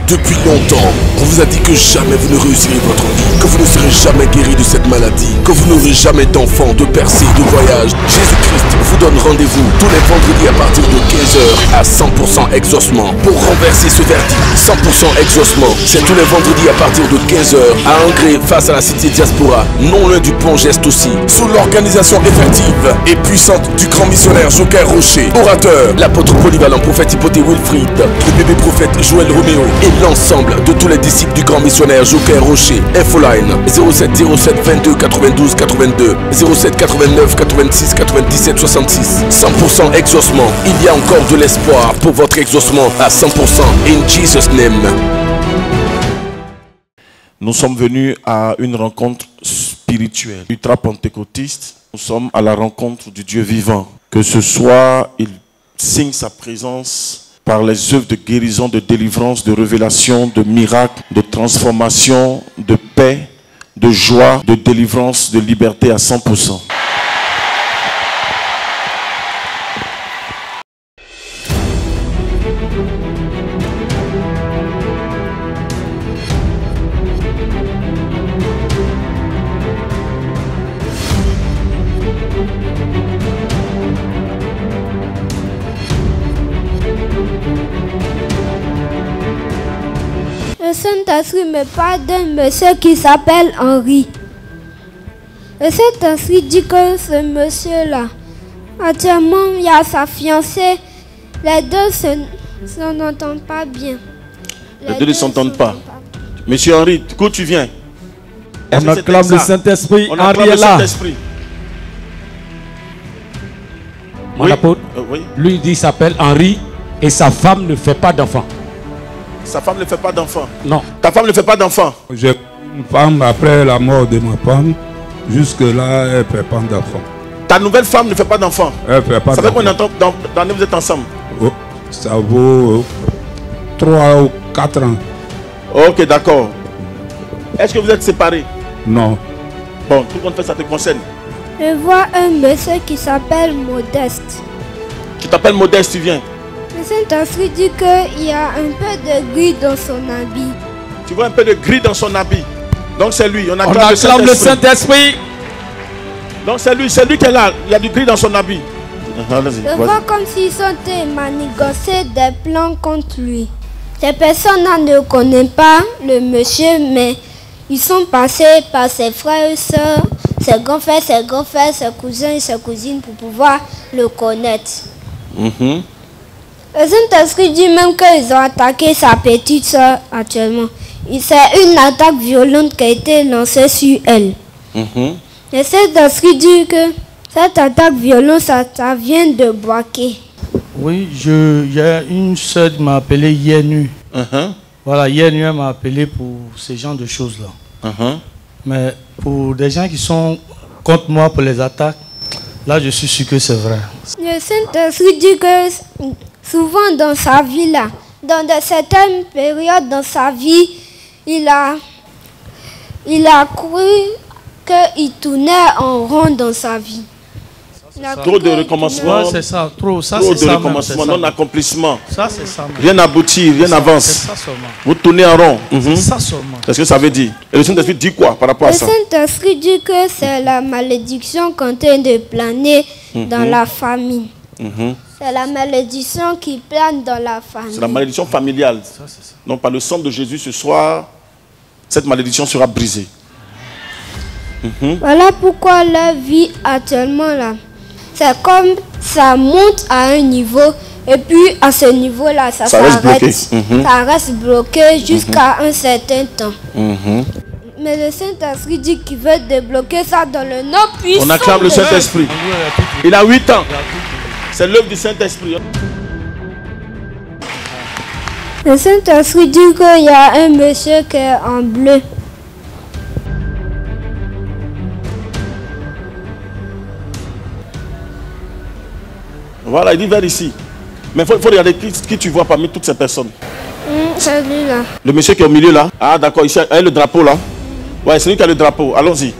Depuis longtemps, on vous a dit que jamais vous ne réussirez votre vie, que vous ne serez jamais guéri de cette maladie, que vous n'aurez jamais d'enfants, de percées, de voyages. Jésus-Christ vous donne rendez-vous tous les vendredis à partir de 15h à 100% exaucement pour renverser ce verdict. 100% exaucement, c'est tous les vendredis à partir de 15h à Angré face à la cité diaspora, non loin du pont Geste aussi, sous l'organisation effective et puissante du grand missionnaire Joker Rocher, orateur, l'apôtre polyvalent prophète Hypothé Wilfried, le bébé prophète Joël Roméo et l'ensemble de tous les disciples du grand missionnaire Joker Rocher. Infoline 07 07 22 92 82 07 89 86 97 66. 100% exaucement. Il y a encore de l'espoir pour votre exaucement à 100%. In Jesus' name. Nous sommes venus à une rencontre spirituelle. Ultra-pentecôtiste, nous sommes à la rencontre du Dieu vivant. Que ce soit, il signe sa présence par les œuvres de guérison, de délivrance, de révélation, de miracles, de transformation, de paix, de joie, de délivrance, de liberté à 100%. Le Saint-Esprit me parle d'un monsieur qui s'appelle Henri. Le Saint-Esprit dit que ce monsieur-là, actuellement, il y a sa fiancée. Les deux ne s'entendent pas bien. Les deux ne s'entendent pas. Monsieur Henri, d'où tu viens? On acclame le Saint-Esprit. Henri est là. Oui. Oui. Lui dit s'appelle Henri et sa femme ne fait pas d'enfant. Sa femme ne fait pas d'enfant? Non. Ta femme ne fait pas d'enfant? J'ai une femme après la mort de ma femme. Jusque-là, elle ne fait pas d'enfant. Ta nouvelle femme ne fait pas d'enfant? Elle ne fait pas d'enfant. Ça fait combien de temps vous êtes ensemble? Oh, ça vaut 3 ou 4 ans. Ok, d'accord. Est-ce que vous êtes séparés? Non. Bon, tout le monde fait, ça te concerne. Je vois un monsieur qui s'appelle Modeste. Tu t'appelles Modeste, tu viens? Le Saint-Esprit dit qu'il y a un peu de gris dans son habit. Tu vois un peu de gris dans son habit. Donc c'est lui. On acclame le Saint-Esprit. Donc c'est lui qui est là. Il y a du gris dans son habit. Je vois comme s'ils sont manigocés des plans contre lui. Ces personnes-là ne connaissent pas le monsieur, mais ils sont passés par ses frères et sœurs, ses grands-frères, ses cousins et ses cousines pour pouvoir le connaître. Le Saint-Esprit dit même qu'ils ont attaqué sa petite soeur actuellement. C'est une attaque violente qui a été lancée sur elle. Le Saint-Esprit dit que cette attaque violente, ça vient de Boaké. Oui, il y a une soeur qui m'a appelé hier nuit. Voilà, hier nuit, elle m'a appelé pour ce genre de choses-là. Mais pour des gens qui sont contre moi pour les attaques, là, je suis sûr que c'est vrai. Le Saint-Esprit dit que souvent dans sa vie là, dans certaines périodes dans sa vie, il a cru qu'il tournait en rond dans sa vie. Trop de recommencement. C'est ça, trop de recommencement, non accomplissement. Ça, c'est ça. Rien n'aboutit, rien n'avance. C'est ça seulement. Vous tournez en rond. C'est ça seulement. Qu'est-ce que ça veut dire? Et le Saint-Esprit dit quoi par rapport à ça? Le Saint-Esprit dit que c'est la malédiction qui est en train de planer dans la famille. C'est la malédiction qui plane dans la famille. C'est la malédiction familiale. Ça, c'est ça. Donc par le sang de Jésus ce soir, cette malédiction sera brisée. Voilà pourquoi la vie actuellement là, c'est comme ça monte à un niveau et puis à ce niveau là ça s'arrête. Ça reste bloqué jusqu'à un certain temps. Mais le Saint-Esprit dit qu'il veut débloquer ça dans le nom puissant. On acclame le Saint-Esprit. Il a 8 ans. C'est l'œuvre du Saint-Esprit. Le Saint-Esprit dit qu'il y a un monsieur qui est en bleu. Voilà, il dit vers ici. Mais il faut regarder qui tu vois parmi toutes ces personnes. C'est lui là. Le monsieur qui est au milieu là. Ah d'accord, ici, il y a le drapeau là. Ouais, c'est lui qui a le drapeau. Allons-y.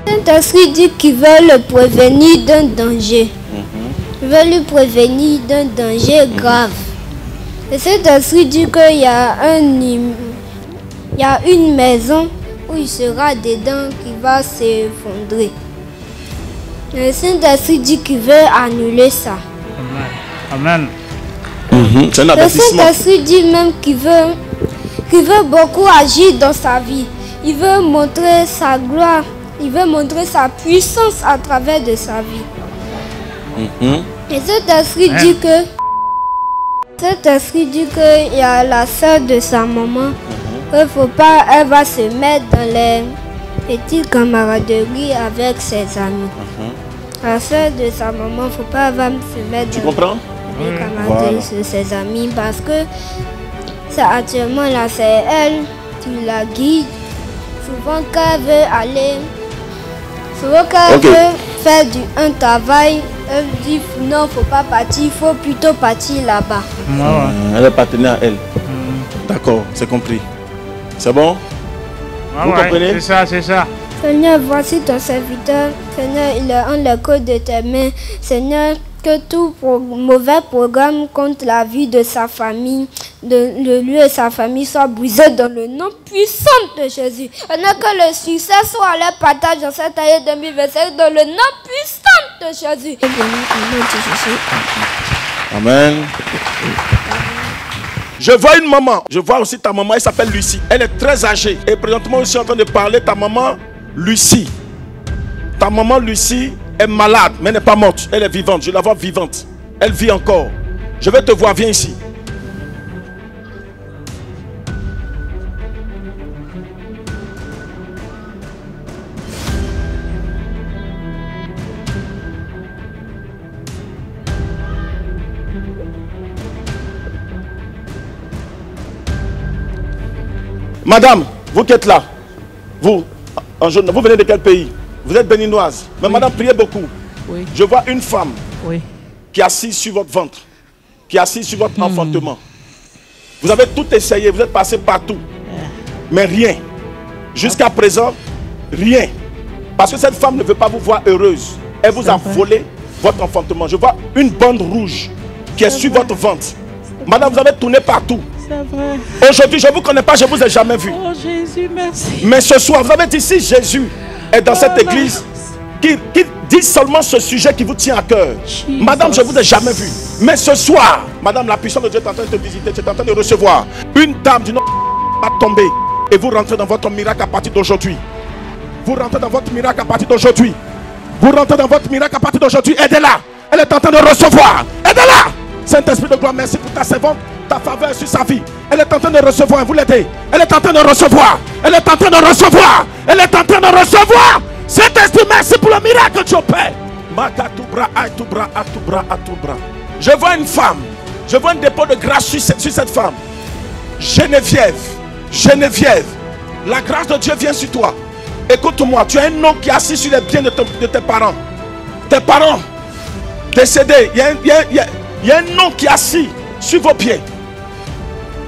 Le Saint-Esprit dit qu'il veut le prévenir d'un danger. Il veut lui prévenir d'un danger grave. Le Saint-Esprit dit qu'il y a une maison où il sera dedans qui va s'effondrer. Le Saint-Esprit dit qu'il veut annuler ça. Amen. C'est un Le avertissement. Saint-Esprit dit même qu'il veut beaucoup agir dans sa vie. Il veut montrer sa gloire. Il veut montrer sa puissance à travers de sa vie. Et cet esprit dit que il y a la soeur de sa maman. Il faut pas, elle va se mettre dans les petites camaraderies avec ses amis. La soeur de sa maman, faut pas, elle va se mettre Tu dans comprends? les camaraderies de ses amis parce que ça actuellement là, c'est elle qui la guide. Souvent qu'elle veut aller. Souvent qu'elle veut faire un travail, elle dit non, faut pas partir, il faut plutôt partir là-bas. Elle est partenaire à elle. D'accord, c'est compris. C'est bon? Vous comprenez? C'est ça, c'est ça. Seigneur, voici ton serviteur. Seigneur, il est en le code de tes mains. Seigneur, que tout mauvais programme contre la vie de sa famille, de lui et sa famille soit brisé dans le nom puissant de Jésus. Seigneur, que le succès soit leur partage dans cette année 2025 dans le nom puissant de Jésus. Et bien, au nom de Jésus. Amen. Je vois une maman. Je vois aussi ta maman. Elle s'appelle Lucie. Elle est très âgée. Et présentement, je suis en train de parler. Ta maman, Lucie. Ta maman, Lucie, est malade, mais elle n'est pas morte. Elle est vivante. Je la vois vivante. Elle vit encore. Je vais te voir. Viens ici. Madame, vous qui êtes là, vous venez de quel pays? Vous êtes béninoise. Mais oui. Madame, priez beaucoup. Oui. Je vois une femme qui est assise sur votre ventre, qui est assise sur votre enfantement. Vous avez tout essayé, vous êtes passé partout. Mais rien. Jusqu'à présent, rien. Parce que cette femme ne veut pas vous voir heureuse. Elle vous a volé votre enfantement. Je vois une bande rouge qui est sur votre ventre. Madame, vous avez tourné partout. Aujourd'hui, je ne vous connais pas, je ne vous ai jamais vu. Oh Jésus, merci. Mais ce soir, vous avez dit, si Jésus est dans cette église, qu'il dit seulement ce sujet qui vous tient à cœur. Madame, je ne vous ai jamais vu. Mais ce soir, madame, la puissance de Dieu est en train de te visiter, tu es en train de recevoir. Une dame du nom va tomber et vous rentrez dans votre miracle à partir d'aujourd'hui. Vous rentrez dans votre miracle à partir d'aujourd'hui. Vous rentrez dans votre miracle à partir d'aujourd'hui. Aidez-la. Elle est en train de recevoir. Aidez-la. Saint-Esprit de gloire, merci pour ta servante. Ta faveur sur sa vie. Elle est en train de recevoir. Vous l'aidez. Elle est en train de recevoir. Elle est en train de recevoir. Elle est en train de recevoir. Saint-Esprit, merci pour le miracle que tu opères. Je vois une femme. Je vois un dépôt de grâce sur cette femme. Geneviève. Geneviève. La grâce de Dieu vient sur toi. Écoute-moi. Tu as un nom qui est assis sur les biens de tes parents. Tes parents décédés. Il y a un nom qui est assis sur vos pieds.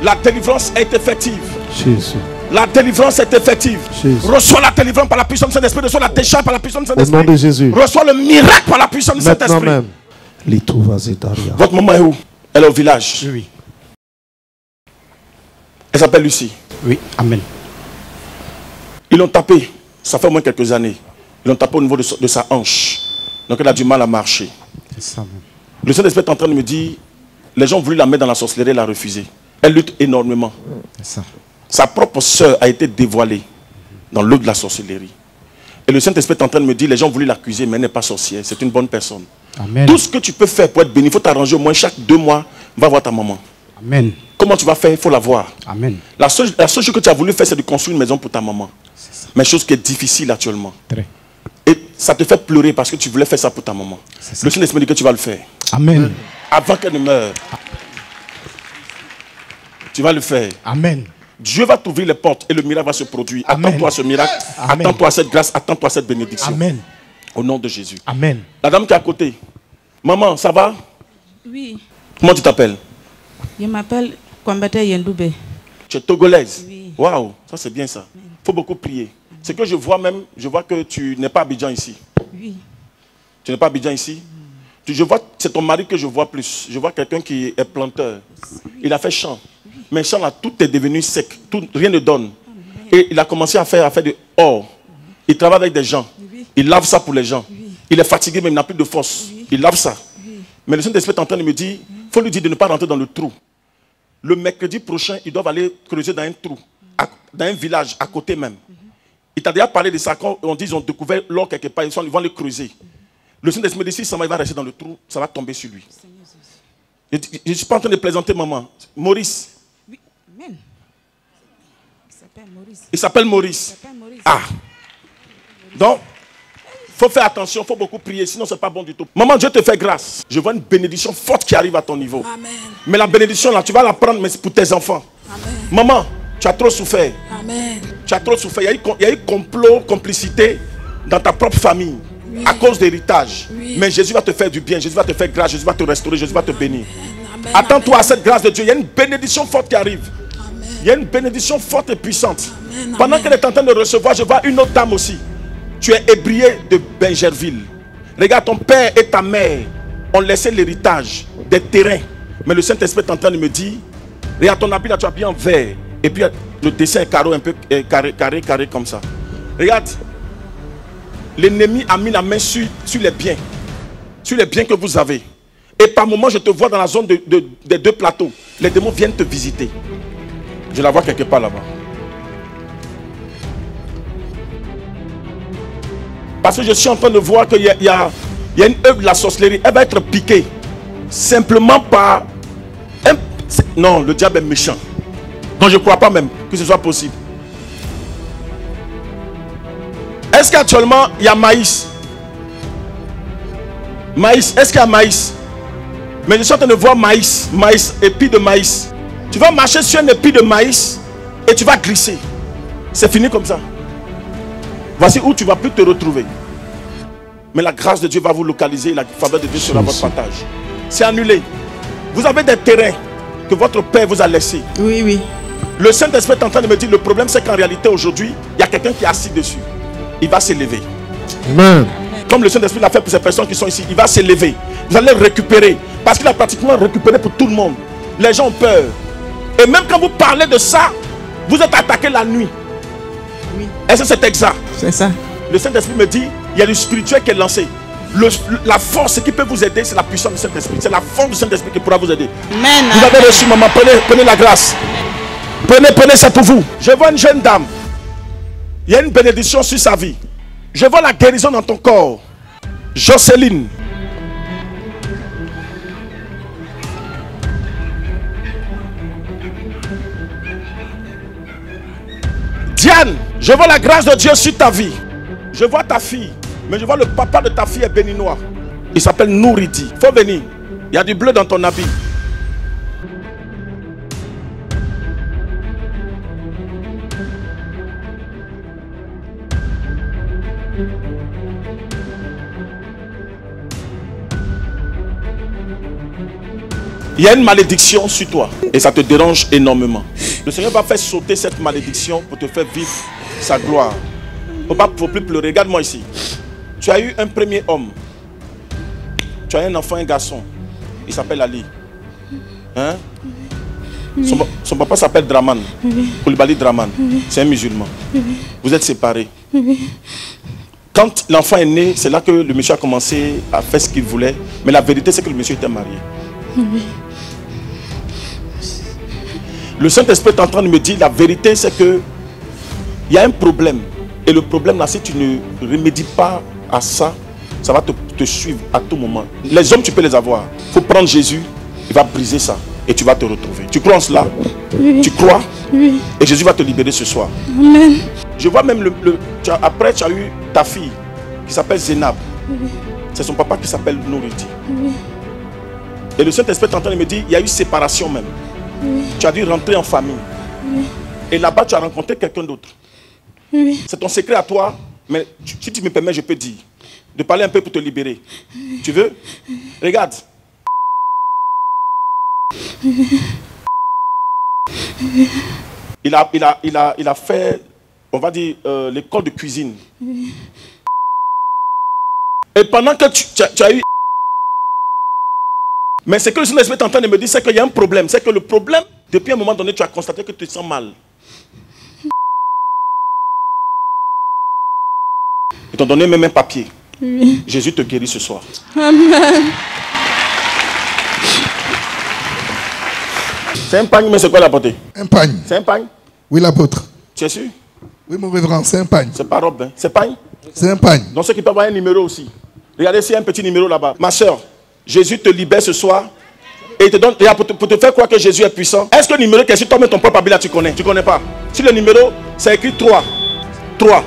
La délivrance est effective. Jésus. La délivrance est effective. Jésus. Reçois la délivrance par la puissance du Saint-Esprit. Reçois la décharge par la puissance du Saint-Esprit. Au nom de Jésus. Reçois le miracle par la puissance du Saint-Esprit. Votre maman est où? Elle est au village. Oui. Elle s'appelle Lucie. Oui, amen. Ils l'ont tapé. Ça fait au moins quelques années. Ils l'ont tapé au niveau de sa hanche. Donc elle a du mal à marcher. C'est ça. Le Saint-Esprit est en train de me dire, les gens ont voulu la mettre dans la sorcellerie, elle a refusé. Elle lutte énormément. C'est ça. Sa propre sœur a été dévoilée dans l'eau de la sorcellerie. Et le Saint-Esprit est en train de me dire, les gens ont voulu l'accuser, mais elle n'est pas sorcière. C'est une bonne personne. Amen. Tout ce que tu peux faire pour être béni, il faut t'arranger au moins chaque 2 mois, va voir ta maman. Amen. Comment tu vas faire? Il faut la voir. Amen. La seule chose que tu as voulu faire, c'est de construire une maison pour ta maman. Mais chose qui est difficile actuellement. Très. Et ça te fait pleurer parce que tu voulais faire ça pour ta maman. Le Saint-Esprit dit que tu vas le faire. Amen. Avant qu'elle ne meure. Tu vas le faire. Amen. Dieu va t'ouvrir les portes et le miracle va se produire. Attends-toi à ce miracle. Attends-toi à cette grâce. Attends-toi à cette bénédiction. Amen. Au nom de Jésus. Amen. La dame qui est à côté. Maman, ça va? Oui. Comment tu t'appelles? Je m'appelle Kwambete Yendoube. Tu es togolaise? Oui. Waouh, ça c'est bien ça. Il faut beaucoup prier. C'est que je vois même, je vois que tu n'es pas à Abidjan ici. Oui. Tu n'es pas à Abidjan ici? C'est ton mari que je vois plus. Je vois quelqu'un qui est planteur. Il a fait champ. Mais champ là, tout est devenu sec. Rien ne donne. Et il a commencé à faire de or. Il travaille avec des gens. Il lave ça pour les gens. Il est fatigué, mais il n'a plus de force. Il lave ça. Mais le Saint-Esprit est en train de me dire, il faut lui dire de ne pas rentrer dans le trou. Le mercredi prochain, ils doivent aller creuser dans un trou, dans un village à côté même. Il t'a déjà parlé de ça quand on dit qu'ils ont découvert l'or quelque part, ils vont le creuser. Le Saint-Esprit me dit, si ça va rester dans le trou, ça va tomber sur lui. Je ne suis pas en train de plaisanter maman. Maurice. Oui, amen. Il s'appelle Maurice. Ah. Donc, il faut faire attention, il faut beaucoup prier, sinon ce n'est pas bon du tout. Maman, Dieu te fait grâce. Je vois une bénédiction forte qui arrive à ton niveau. Amen. Mais la bénédiction là, tu vas la prendre, mais c'est pour tes enfants. Amen. Maman, tu as trop souffert. Amen. Tu as trop souffert. Il y a eu complot, complicité dans ta propre famille. Oui. À cause d'héritage. Oui. Mais Jésus va te faire du bien, Jésus va te faire grâce, Jésus va te restaurer, Jésus va te bénir. Attends-toi à cette grâce de Dieu. Il y a une bénédiction forte qui arrive. Amen. Il y a une bénédiction forte et puissante. Amen. Pendant qu'elle est en train de recevoir, je vois une autre dame aussi. Tu es ébrié de Benjerville. Regarde, ton père et ta mère ont laissé l'héritage des terrains. Mais le Saint-Esprit est en train de me dire, regarde ton habit là, tu as bien en vert. Et puis le dessin est carré, un peu carré comme ça. Regarde. L'ennemi a mis la main sur les biens. Sur les biens que vous avez. Et par moment, je te vois dans la zone des deux plateaux. Les démons viennent te visiter. Je la vois quelque part là-bas. Parce que je suis en train de voir qu'il y a une œuvre de la sorcellerie. Elle va être piquée. Simplement par... Non, le diable est méchant. Donc je ne crois pas même que ce soit possible. Est-ce qu'actuellement il y a maïs? Maïs, est-ce qu'il y a maïs? Mais je suis en train de voir maïs, épi de maïs. Tu vas marcher sur un épi de maïs et tu vas glisser. C'est fini comme ça. Voici où tu ne vas plus te retrouver. Mais la grâce de Dieu va vous localiser, la faveur de Dieu sera votre partage. C'est annulé. Vous avez des terrains que votre père vous a laissés. Oui, oui. Le Saint-Esprit est en train de me dire, le problème c'est qu'en réalité aujourd'hui, il y a quelqu'un qui est assis dessus. Il va s'élever. Amen. Comme le Saint-Esprit l'a fait pour ces personnes qui sont ici, il va s'élever. Vous allez récupérer. Parce qu'il a pratiquement récupéré pour tout le monde. Les gens ont peur. Et même quand vous parlez de ça, vous êtes attaqué la nuit. Oui. Est-ce que c'est exact? C'est ça. Le Saint-Esprit me dit, il y a du spirituel qui est lancé. La force qui peut vous aider, c'est la puissance du Saint-Esprit. C'est la force du Saint-Esprit qui pourra vous aider. Amen. Vous avez reçu, maman. Prenez la grâce. Prenez ça pour vous. Je vois une jeune dame. Il y a une bénédiction sur sa vie. Je vois la guérison dans ton corps. Jocelyne. Diane, je vois la grâce de Dieu sur ta vie. Je vois ta fille, mais je vois le papa de ta fille est béninois. Il s'appelle Nouridi. Il faut venir. Il y a du bleu dans ton habit. Il y a une malédiction sur toi et ça te dérange énormément. Le Seigneur va faire sauter cette malédiction pour te faire vivre sa gloire. Il ne faut plus pleurer. Regarde-moi ici. Tu as eu un premier homme. Tu as un enfant, un garçon. Il s'appelle Ali. Hein? Oui. Son papa s'appelle Draman. Oui. Koulibaly Draman. Oui. C'est un musulman. Oui. Vous êtes séparés. Oui. Quand l'enfant est né, c'est là que le monsieur a commencé à faire ce qu'il voulait. Mais la vérité, c'est que le monsieur était marié. Oui. Le Saint-Esprit est en train de me dire, la vérité, c'est que il y a un problème. Et le problème là, si tu ne remédies pas à ça, ça va te suivre à tout moment. Les hommes, tu peux les avoir. Il faut prendre Jésus, il va briser ça. Et tu vas te retrouver. Tu crois en cela? Oui. Tu crois? Oui. Et Jésus va te libérer ce soir. Amen. Je vois même après, tu as eu ta fille qui s'appelle Zénab. Oui. C'est son papa qui s'appelle Nouridi. Oui. Et le Saint-Esprit est en train de me dire, il y a eu séparation même. Oui. Tu as dû rentrer en famille. Oui. Et là-bas, tu as rencontré quelqu'un d'autre. Oui. C'est ton secret à toi. Mais si tu me permets, je peux dire. De parler un peu pour te libérer. Oui. Tu veux? Oui. Regarde. Oui. Il a fait, on va dire, l'école de cuisine. Oui. Et pendant que tu as eu Mais ce que le Saint-Esprit est en train de me dire, c'est qu'il y a un problème. C'est que le problème, depuis un moment donné, tu as constaté que tu te sens mal. Ils t'ont donné même un papier. Oui. Jésus te guérit ce soir. Amen. C'est un pagne, mais c'est quoi la portée? Un pagne. C'est un pagne? Oui, l'apôtre. Tu es sûr? Oui, mon révérend, c'est un pagne. C'est pas robe, hein? C'est pagne? C'est un pagne. Donc ceux qui peuvent avoir un numéro aussi. Regardez s'il y a un petit numéro là-bas. Ma soeur, Jésus te libère ce soir. Et il te donne, pour te faire croire que Jésus est puissant. Est-ce que le numéro qui est sur toi, ton propre habit là, tu connais? Tu connais pas? Si le numéro, c'est écrit 3. 3.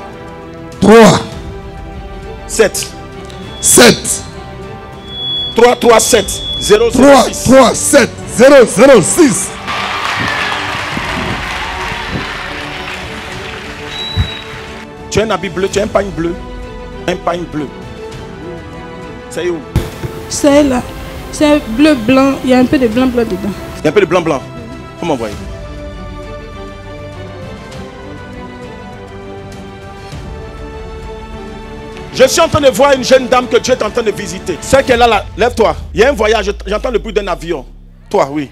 3. 7. 7. 3, 3, 7. 0, 0, 3, 6. 3, 7. 0, 0, 6. Tu as un habit bleu, tu as un pagne bleu. Un pagne bleu. C'est où? C'est là. C'est bleu blanc. Il y a un peu de blanc dedans. Il y a un peu de blanc. Comment vous voyez? Je suis en train de voir une jeune dame que Dieu est en train de visiter. C'est qu'elle a là. Lève-toi. Il y a un voyage. J'entends le bruit d'un avion. Toi, oui.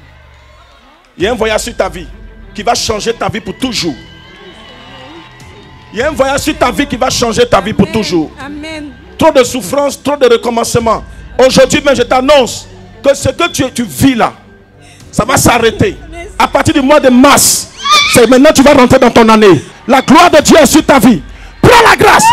Il y a un voyage sur ta vie qui va changer ta vie pour toujours. Il y a un voyage sur ta vie qui va changer ta vie pour toujours. Amen. Trop de souffrance, trop de recommencement. Aujourd'hui même, je t'annonce que ce que tu vis là, ça va s'arrêter. À partir du mois de mars, c'est maintenant que tu vas rentrer dans ton année. La gloire de Dieu est sur ta vie. Prends la grâce.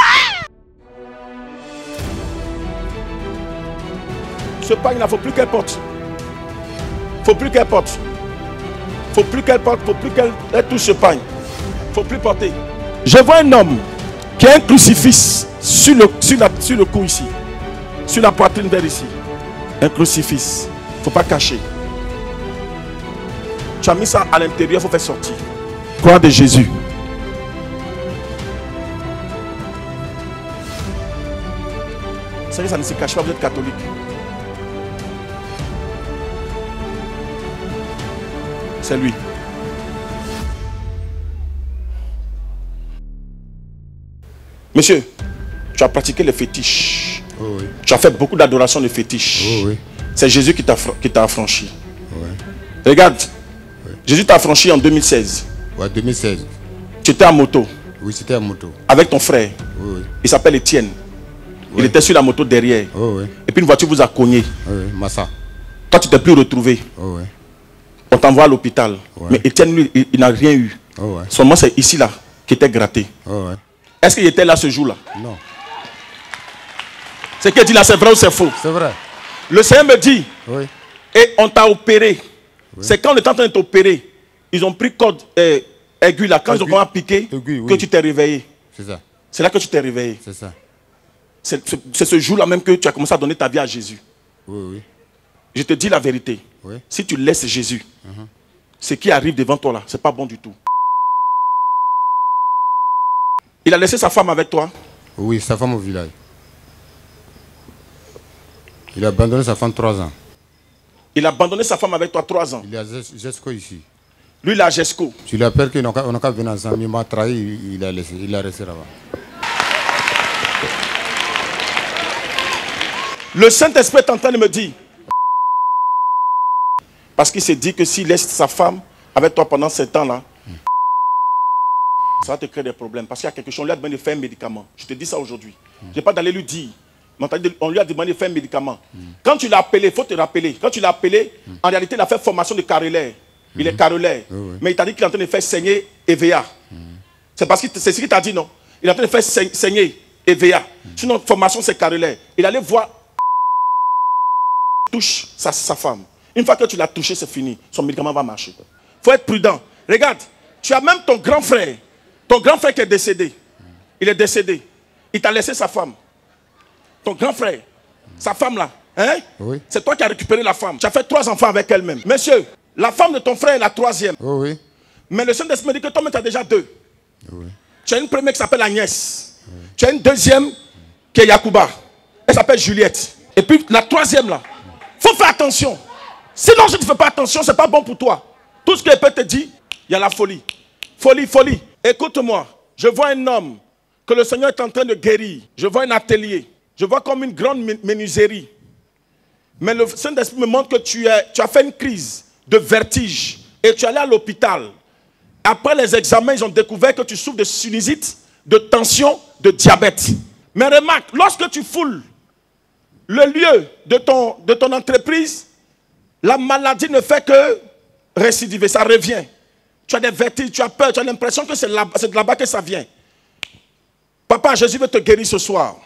Ce pagne là, il ne faut plus qu'elle porte. Il ne faut plus qu'elle porte. Il ne faut plus qu'elle porte. Il ne faut plus qu'elle touche ce pagne. Il ne faut plus porter. Je vois un homme qui a un crucifix sur le cou ici. Sur la poitrine vers ici. Un crucifix. Il ne faut pas cacher. Tu as mis ça à l'intérieur, il faut faire sortir. Croix de Jésus. Vous savez, ça ne se cache pas, vous êtes catholique. C'est lui. Monsieur, tu as pratiqué le fétiche. Oh oui. Tu as fait beaucoup d'adoration de fétiche. Oh oui. C'est Jésus qui t'a affranchi. Ouais. Regarde, ouais. Jésus t'a affranchi en 2016. Ouais, 2016. Tu étais à moto. Oui, c'était à moto. Avec ton frère. Oui, oui. Il s'appelle Étienne. Ouais. Il était sur la moto derrière. Oh oui. Et puis une voiture vous a cogné. Oui, Massa. Toi, tu t'es plus retrouvé. Oh oui. On t'envoie à l'hôpital. Ouais. Mais Étienne, lui, il n'a rien eu. Oh ouais. Seulement, c'est ici, là, qui était gratté. Oh ouais. Est-ce qu'il était là ce jour-là? Non. Ce qu'il dit là, c'est vrai ou c'est faux? C'est vrai. Le Seigneur me dit, Oui. et on t'a opéré. Oui. C'est quand on est en train de t'opérer, ils ont pris code aiguille là. Quand ils ont commencé à piquer, Aiguille, oui. que tu t'es réveillé. C'est ça. C'est là que tu t'es réveillé. C'est ça. C'est ce jour-là même que tu as commencé à donner ta vie à Jésus. Oui, oui. Je te dis la vérité. Oui. Si tu laisses Jésus, ce qui arrive devant toi là, c'est pas bon du tout. Il a laissé sa femme avec toi? Oui, sa femme au village. Il a abandonné sa femme 3 ans. Il a abandonné sa femme avec toi 3 ans. Il est à Jesco ici. Lui, il est à Jesco. Je lui appelle qu'on n'a qu'à venir ensemble. Il m'a trahi, il a resté là-bas. Le Saint-Esprit est en train de me dire. Parce qu'il s'est dit que s'il laisse sa femme avec toi pendant 7 ans-là, ça va te créer des problèmes. Parce qu'il y a quelque chose, on lui a demandé de faire un médicament. Je te dis ça aujourd'hui. Je n'ai pas d'aller lui dire. Mais on lui a demandé de faire un médicament. Quand tu l'as appelé, il faut te rappeler. Quand tu l'as appelé, en réalité, il a fait formation de carrelaire. Il est carrelaire. Mais il t'a dit qu'il est en train de faire saigner EVA. C'est parce que c'est ce qu'il t'a dit, non? Il est en train de faire saigner EVA. Sinon, formation, c'est carrelaire. Il allait voir. Touche sa femme. Une fois que tu l'as touché, c'est fini. Son médicament va marcher. Il faut être prudent. Regarde, tu as même ton grand frère. Ton grand frère qui est décédé. Il est décédé. Il t'a laissé sa femme. Ton grand frère, sa femme là, hein? Oui. C'est toi qui as récupéré la femme. Tu as fait 3 enfants avec elle-même. Monsieur, la femme de ton frère est la 3e. Oh oui. Mais le Saint-Esprit me dit que toi-même tu as déjà 2. Oui. Tu as une première qui s'appelle Agnès. Oui. Tu as une deuxième qui est Yacouba. Elle s'appelle Juliette. Et puis la 3e là, il faut faire attention. Sinon, si tu ne fais pas attention, ce n'est pas bon pour toi. Tout ce qu'elle peut te dire, il y a la folie. Folie, folie. Écoute-moi, je vois un homme que le Seigneur est en train de guérir. Je vois un atelier. Je vois comme une grande menuiserie. Mais le Saint-Esprit me montre que tu as fait une crise de vertige et tu es allé à l'hôpital. Après les examens, ils ont découvert que tu souffres de sinusite, de tension, de diabète. Mais remarque, lorsque tu foules le lieu de ton entreprise, la maladie ne fait que récidiver, ça revient. Tu as des vertiges, tu as peur, tu as l'impression que c'est de là-bas que ça vient. Papa, Jésus veut te guérir ce soir.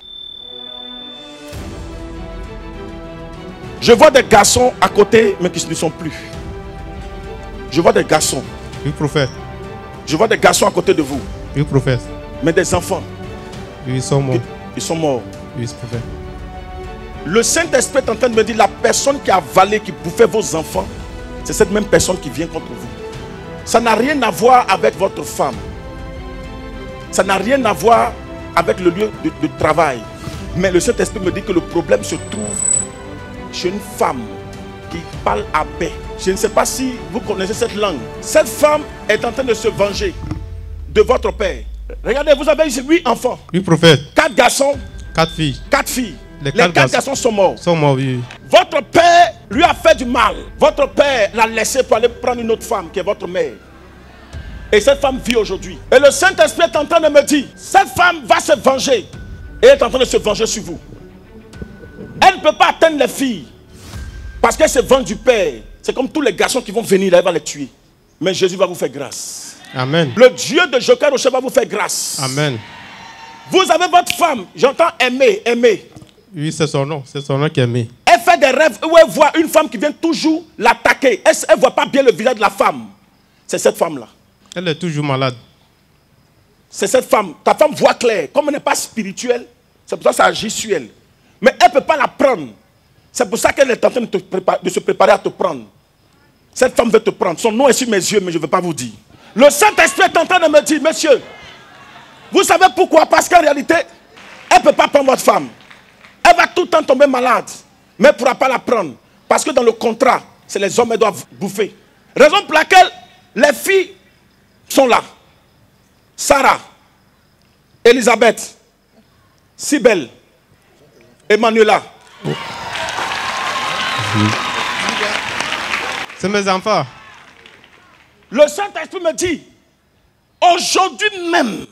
Je vois des garçons à côté, mais qui ne sont plus. Je vois des garçons. Oui, prophète. Je vois des garçons à côté de vous. Oui, prophète. Mais des enfants. Oui, ils sont morts. Ils sont morts. Oui, prophète. Le Saint-Esprit est en train de me dire, la personne qui a avalé, qui bouffait vos enfants, c'est cette même personne qui vient contre vous. Ça n'a rien à voir avec votre femme. Ça n'a rien à voir avec le lieu de travail. Mais le Saint-Esprit me dit que le problème se trouve chez une femme qui parle à paix. Je ne sais pas si vous connaissez cette langue. Cette femme est en train de se venger de votre père. Regardez, vous avez ici 8 enfants. Oui, prophète. 4 garçons. 4 filles. 4 filles. Les 4 garçons sont morts. Sont morts, oui. Votre père lui a fait du mal. Votre père l'a laissé pour aller prendre une autre femme qui est votre mère. Et cette femme vit aujourd'hui. Et le Saint-Esprit est en train de me dire, cette femme va se venger. Et elle est en train de se venger sur vous. Elle ne peut pas atteindre les filles. Parce qu'elle se venge du père. C'est comme tous les garçons qui vont venir là, elle va les tuer. Mais Jésus va vous faire grâce. Amen. Le Dieu de Joker Rocher va vous faire grâce. Amen. Vous avez votre femme, j'entends aimer, aimer. Oui, c'est son nom qui est aimé. Elle fait des rêves où elle voit une femme qui vient toujours l'attaquer. Elle ne voit pas bien le visage de la femme. C'est cette femme-là. Elle est toujours malade. C'est cette femme. Ta femme voit clair. Comme elle n'est pas spirituelle, c'est pour ça que ça agit sur elle. Mais elle ne peut pas la prendre. C'est pour ça qu'elle est en train de se préparer à te prendre. Cette femme veut te prendre. Son nom est sur mes yeux, mais je ne veux pas vous dire. Le Saint-Esprit est en train de me dire, monsieur, vous savez pourquoi? Parce qu'en réalité, elle ne peut pas prendre votre femme. Elle va tout le temps tomber malade, mais elle ne pourra pas la prendre. Parce que dans le contrat, c'est les hommes qui doivent bouffer. Raison pour laquelle les filles sont là. Sarah, Elisabeth, Cybèle, Emmanuela. C'est mes enfants. Le Saint-Esprit me dit, aujourd'hui même,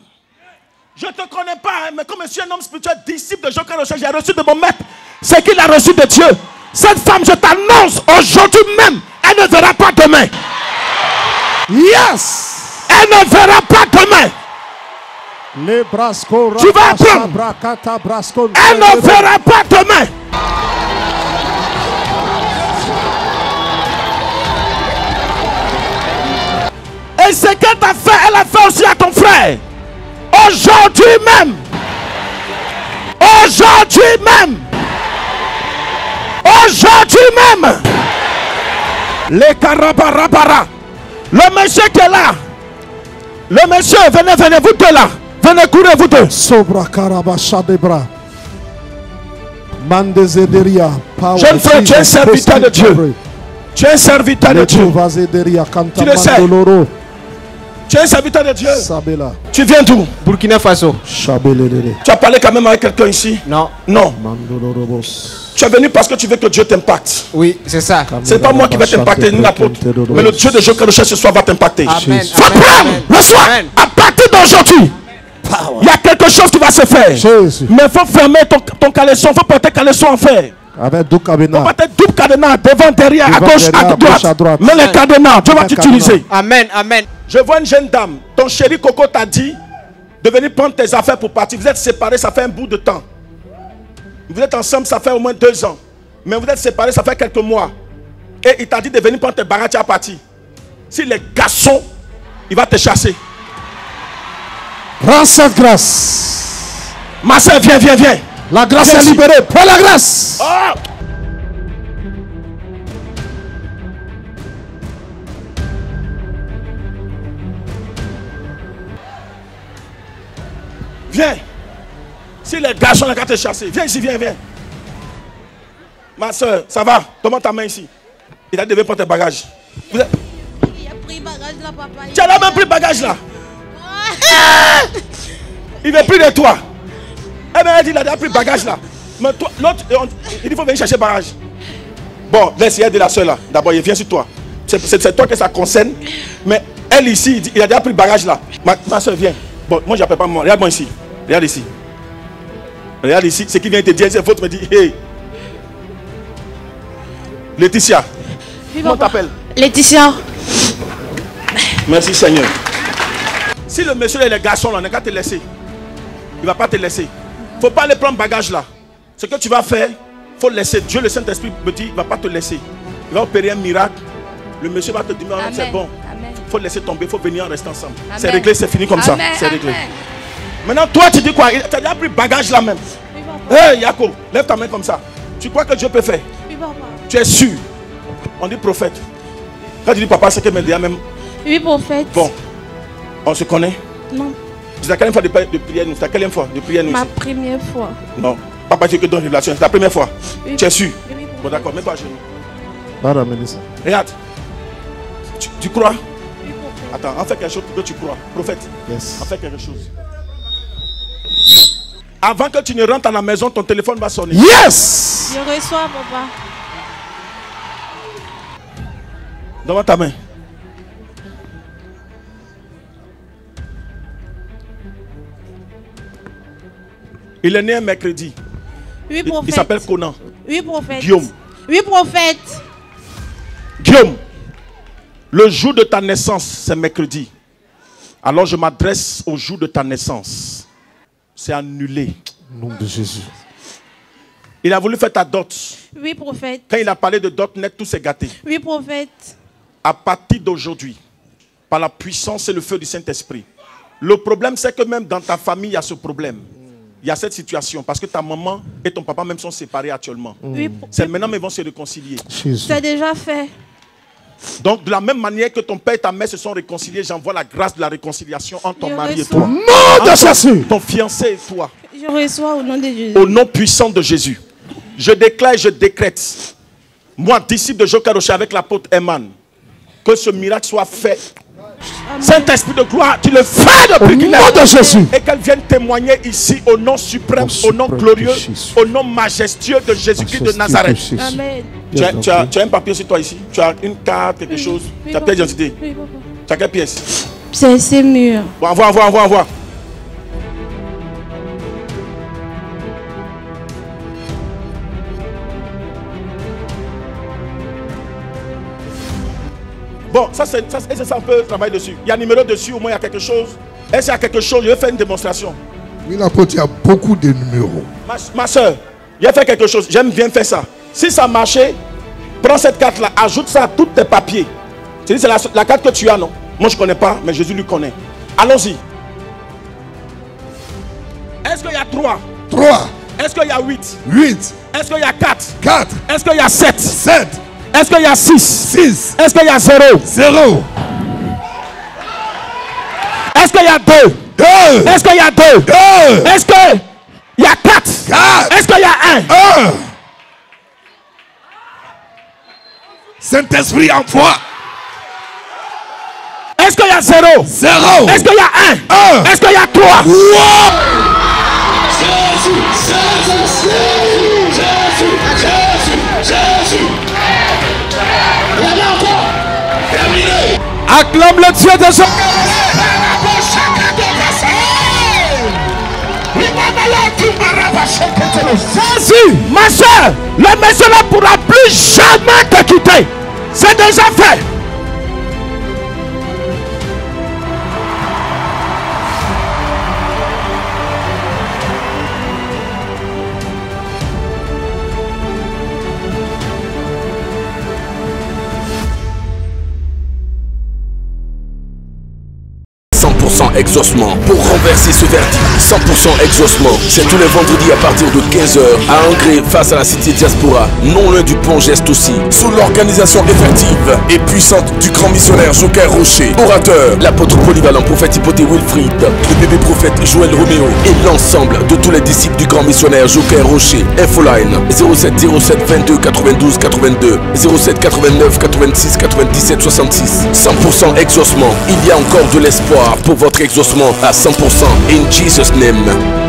je ne te connais pas, mais comme je suis un homme spirituel, disciple de Joker Rocher, j'ai reçu de mon maître ce qu'il a reçu de Dieu. Cette femme, je t'annonce, aujourd'hui même, elle ne verra pas demain. Yes! Elle ne verra pas demain. Tu vas apprendre. Elle ne verra pas demain. Et ce qu'elle t'a fait, elle a fait aussi à ton frère. Aujourd'hui même. Aujourd'hui même. Aujourd'hui même. Les carabarabara. Le monsieur qui est là. Le monsieur, venez, vous deux là. Venez courir, vous deux. Sobra Karabasha Debra. Mandezederia. Jeune frère, tu es un serviteur de Dieu. Tu es un serviteur de Dieu. Tu le sais. Tu es un serviteur de Dieu. Tu viens d'où? Burkina Faso. Tu as parlé quand même avec quelqu'un ici? Non. Non. Tu es venu parce que tu veux que Dieu t'impacte. Oui, c'est ça. C'est pas moi qui vais t'impacter, ni l'apôtre. Mais le Dieu de Joker Rocher ce soir va t'impacter. Amen. Va prendre le soir. À partir d'aujourd'hui, il y a quelque chose qui va se faire. Mais il faut fermer ton caleçon. Il faut porter caleçon en fer. Avec double cadenas. Il faut porter double cadenas devant, derrière, à gauche, à droite. Mais les cadenas, Dieu va t'utiliser. Amen, amen. Je vois une jeune dame. Ton chéri Coco t'a dit de venir prendre tes affaires pour partir. Vous êtes séparés, ça fait un bout de temps. Vous êtes ensemble, ça fait au moins 2 ans. Mais vous êtes séparés, ça fait quelques mois. Et il t'a dit de venir prendre tes bagages à partir. Si les garçons, il va te chasser. Prends cette grâce. Ma soeur, viens. La grâce est libérée. Prends la grâce. Oh! Viens. Si les garçons n'ont qu'à te chasser, viens ici, viens. Ma soeur, ça va? Demande ta main ici. Il a devenu prendre tes bagages. Il a pris bagage là, papa. Tu as même pris bagage là. Il veut plus de toi. Eh bien, il a déjà pris bagage là. Mais toi, l'autre, il faut venir chercher bagage. Bon, laisse, il y a de la soeur là. D'abord, il vient sur toi. C'est toi que ça concerne. Mais elle ici, il a déjà pris le bagage là. Ma soeur, viens. Bon, moi, j'appelle pas moi. Regarde-moi ici. Regarde ici. Regarde ici. Ce qui vient te dire, c'est faute, me dit, hey. Laetitia. Comment t'appelles? Laetitia. Merci Seigneur. Si le monsieur et les garçons là, on n'a qu'à te laisser. Il ne va pas te laisser. Il ne faut pas aller prendre bagage là. Ce que tu vas faire, il faut laisser. Dieu, le Saint-Esprit me dit, il ne va pas te laisser. Il va opérer un miracle. Le monsieur va te dire, c'est bon. Il faut laisser tomber, il faut venir en rester ensemble. C'est réglé, c'est fini comme ça. C'est réglé. Maintenant, toi, tu dis quoi? Tu as déjà pris bagage là même. Hé, Yako, lève ta main comme ça. Tu crois que Dieu peut faire? Oui, papa. Tu es sûr? On dit prophète. Quand tu dis papa, c'est que me dit même. Oui, prophète. Bon, on se connaît? Non. C'est la quelle fois de prière nous? C'est la quelle fois de prière nous? Ma première fois. Non. Papa, tu es que dans une relation. C'est la première fois. Oui. Tu es sûr? Oui, bon, d'accord, mets-toi à genoux. Va ramener ça. Regarde. Tu crois? Oui, prophète. Attends, on fait quelque chose pour que tu crois. Prophète. Yes. On fait quelque chose. Avant que tu ne rentres à la maison, ton téléphone va sonner. Yes! Je reçois, papa. Donne-moi ta main. Il est né un mercredi. Oui, prophète. Il s'appelle Conan. Oui, prophète. Guillaume. Oui, prophète. Guillaume, le jour de ta naissance, c'est mercredi. Alors je m'adresse au jour de ta naissance. C'est annulé. Au nom de Jésus. Il a voulu faire ta dot. Oui, prophète. Quand il a parlé de dot net, tout s'est gâté. Oui, prophète. À partir d'aujourd'hui, par la puissance et le feu du Saint-Esprit, le problème c'est que même dans ta famille, il y a ce problème. Il y a cette situation parce que ta maman et ton papa même sont séparés actuellement. Oui, c'est maintenant qu'ils vont se réconcilier. C'est déjà fait. Donc de la même manière que ton père et ta mère se sont réconciliés, j'envoie la grâce de la réconciliation entre ton mari et toi. Au nom de Jésus. Ton fiancé et toi. Je reçois au nom de Jésus. Au nom puissant de Jésus. Je déclare et je décrète. Moi, disciple de Joker Rocher avec l'apôtre Eman, que ce miracle soit fait. Saint-Esprit de gloire, tu le fais depuis qu'il est de Jésus. Et qu'elle vienne témoigner ici au nom suprême, au nom glorieux, au nom majestueux de Jésus-Christ de Nazareth. Amen. Tu as un papier sur toi ici? Tu as une carte, quelque chose? Tu as pièce d'identité? Oui, papa. Tu as quelle pièce? C'est mûr. Bon, envoie. Bon, ça, on peut travailler dessus. Il y a un numéro dessus, au moins il y a quelque chose. Est-ce qu'il y a quelque chose? Je vais faire une démonstration. Oui, l'apôtre, il y a beaucoup de numéros. Ma soeur, je vais faire quelque chose. J'aime bien faire ça. Si ça marchait, prends cette carte-là, ajoute ça à tous tes papiers. C'est la carte que tu as, non? Moi, je ne connais pas, mais Jésus lui connaît. Allons-y. Est-ce qu'il y a 3? 3. Est-ce qu'il y a 8? 8. Est-ce qu'il y a 4? 4. Est-ce qu'il y a 7? 7. Est-ce qu'il y a 6? 6. Est-ce qu'il y a 0? 0. Est-ce qu'il y a 2? 2. Est-ce qu'il y a 2? 2. Est-ce qu'il y a 4? 4. Est-ce qu'il y a 1? 1. Saint-Esprit envoie. Est-ce qu'il y a 0? 0. Est-ce qu'il y a 1? 1. Est-ce qu'il y a 3? Wow. Jésus. Acclame le Dieu de Jésus. Jésus, ma soeur, le monsieur ne pourra plus jamais te quitter. C'est déjà fait. Exaucement pour renverser ce verdict. 100% exaucement. C'est tous les vendredis à partir de 15h à Angers face à la Cité Diaspora, non loin du pont Geste aussi. Sous l'organisation effective et puissante du grand missionnaire Joker Rocher, orateur, l'apôtre polyvalent prophète Hypothé Wilfried, le bébé prophète Joël Roméo et l'ensemble de tous les disciples du grand missionnaire Joker Rocher. Infoline 07 07 22 92 82 07 89 86 97 66. 100% exaucement. Il y a encore de l'espoir pour votre exaucement à 100% in Jesus' name.